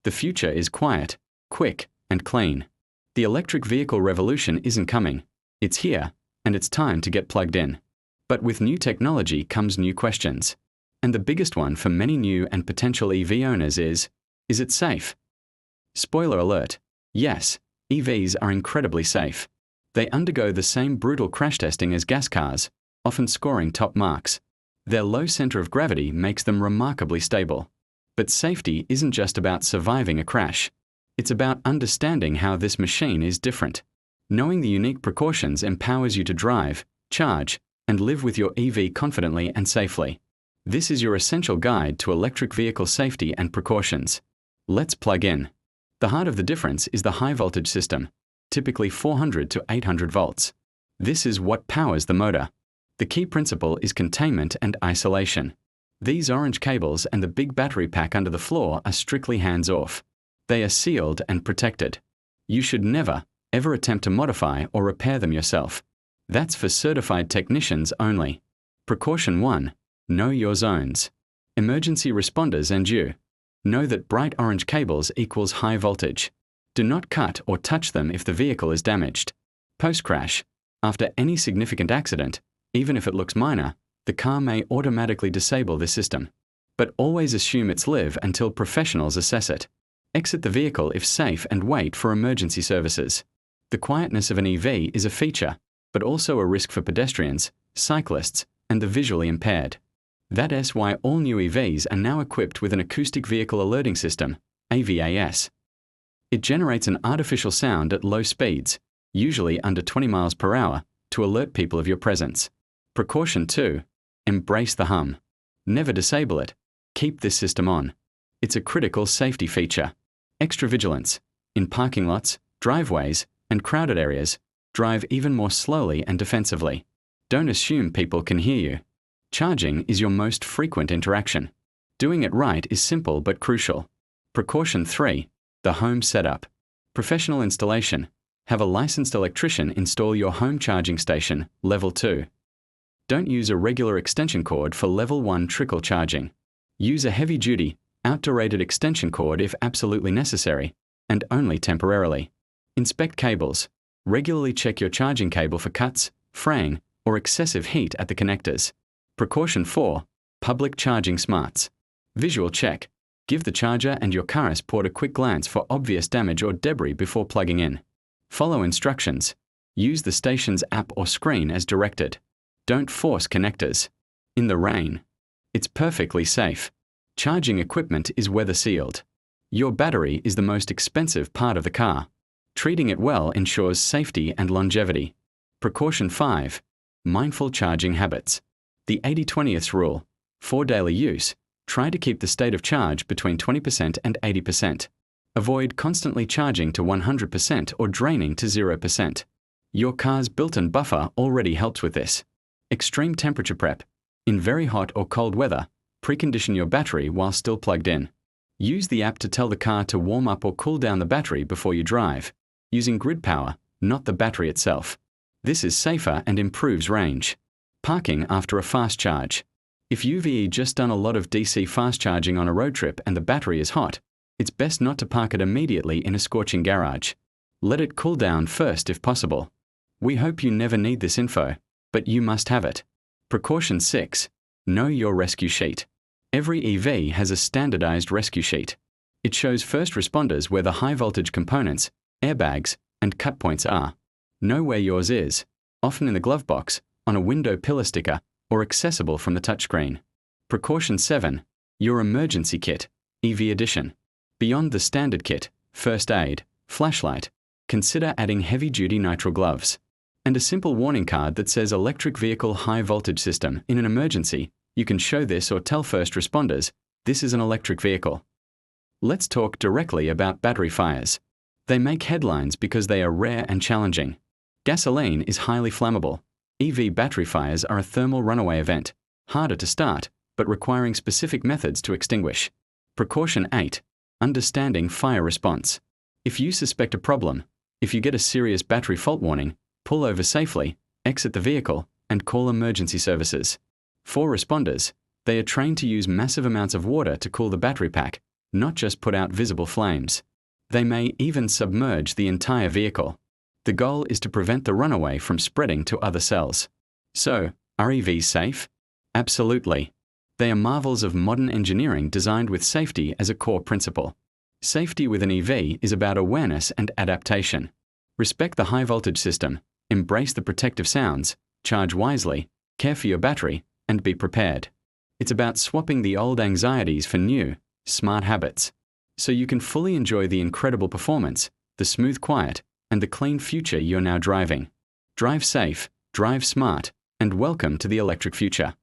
The future is quiet, quick, and clean. The electric vehicle revolution isn't coming. It's here, and it's time to get plugged in. But with new technology comes new questions. And the biggest one for many new and potential EV owners is it safe? Spoiler alert, yes, EVs are incredibly safe. They undergo the same brutal crash testing as gas cars, often scoring top marks. Their low center of gravity makes them remarkably stable. But safety isn't just about surviving a crash. It's about understanding how this machine is different. Knowing the unique precautions empowers you to drive, charge, and live with your EV confidently and safely. This is your essential guide to electric vehicle safety and precautions. Let's plug in. The heart of the difference is the high voltage system, typically 400 to 800 volts. This is what powers the motor. The key principle is containment and isolation. These orange cables and the big battery pack under the floor are strictly hands-off. They are sealed and protected. You should never, ever attempt to modify or repair them yourself. That's for certified technicians only. Precaution 1. Know your zones. Emergency responders and you. Know that bright orange cables equals high voltage. Do not cut or touch them if the vehicle is damaged. Post-crash, after any significant accident, even if it looks minor, the car may automatically disable the system. But always assume it's live until professionals assess it. Exit the vehicle if safe and wait for emergency services. The quietness of an EV is a feature, but also a risk for pedestrians, cyclists, and the visually impaired. That's why all new EVs are now equipped with an acoustic vehicle alerting system, AVAS. It generates an artificial sound at low speeds, usually under 20 miles per hour, to alert people of your presence. Precaution 2. Embrace the hum. Never disable it. Keep this system on. It's a critical safety feature. Extra vigilance. In parking lots, driveways, and crowded areas, drive even more slowly and defensively. Don't assume people can hear you. Charging is your most frequent interaction. Doing it right is simple but crucial. Precaution 3. The home setup. Professional installation. Have a licensed electrician install your home charging station, level 2. Don't use a regular extension cord for level 1 trickle charging. Use a heavy-duty, outdoor-rated extension cord if absolutely necessary, and only temporarily. Inspect cables. Regularly check your charging cable for cuts, fraying, or excessive heat at the connectors. Precaution 4. Public charging smarts. Visual check. Give the charger and your car's port a quick glance for obvious damage or debris before plugging in. Follow instructions. Use the station's app or screen as directed. Don't force connectors. In the rain. It's perfectly safe. Charging equipment is weather sealed. Your battery is the most expensive part of the car. Treating it well ensures safety and longevity. Precaution 5. Mindful charging habits. The 80-20th rule. For daily use, try to keep the state of charge between 20% and 80%. Avoid constantly charging to 100% or draining to 0%. Your car's built-in buffer already helps with this. Extreme temperature prep. In very hot or cold weather, precondition your battery while still plugged in. Use the app to tell the car to warm up or cool down the battery before you drive, using grid power, not the battery itself. This is safer and improves range. Parking after a fast charge. If you've just done a lot of DC fast charging on a road trip and the battery is hot, it's best not to park it immediately in a scorching garage. Let it cool down first if possible. We hope you never need this info, but you must have it. Precaution 6. Know your rescue sheet. Every EV has a standardized rescue sheet. It shows first responders where the high voltage components, airbags, and cut points are. Know where yours is, often in the glove box, on a window pillar sticker, or accessible from the touchscreen. Precaution 7. Your emergency kit, EV edition. Beyond the standard kit, first aid, flashlight, consider adding heavy-duty nitrile gloves. And a simple warning card that says electric vehicle high voltage system. In an emergency, you can show this or tell first responders, this is an electric vehicle. Let's talk directly about battery fires. They make headlines because they are rare and challenging. Gasoline is highly flammable. EV battery fires are a thermal runaway event, harder to start, but requiring specific methods to extinguish. Precaution 8. Understanding fire response. If you suspect a problem, if you get a serious battery fault warning, pull over safely, exit the vehicle, and call emergency services. For responders, they are trained to use massive amounts of water to cool the battery pack, not just put out visible flames. They may even submerge the entire vehicle. The goal is to prevent the runaway from spreading to other cells. So, are EVs safe? Absolutely. They are marvels of modern engineering designed with safety as a core principle. Safety with an EV is about awareness and adaptation. Respect the high-voltage system, embrace the protective sounds, charge wisely, care for your battery, and be prepared. It's about swapping the old anxieties for new, smart habits, so you can fully enjoy the incredible performance, the smooth quiet, and the clean future you're now driving. Drive safe, drive smart, and welcome to the electric future.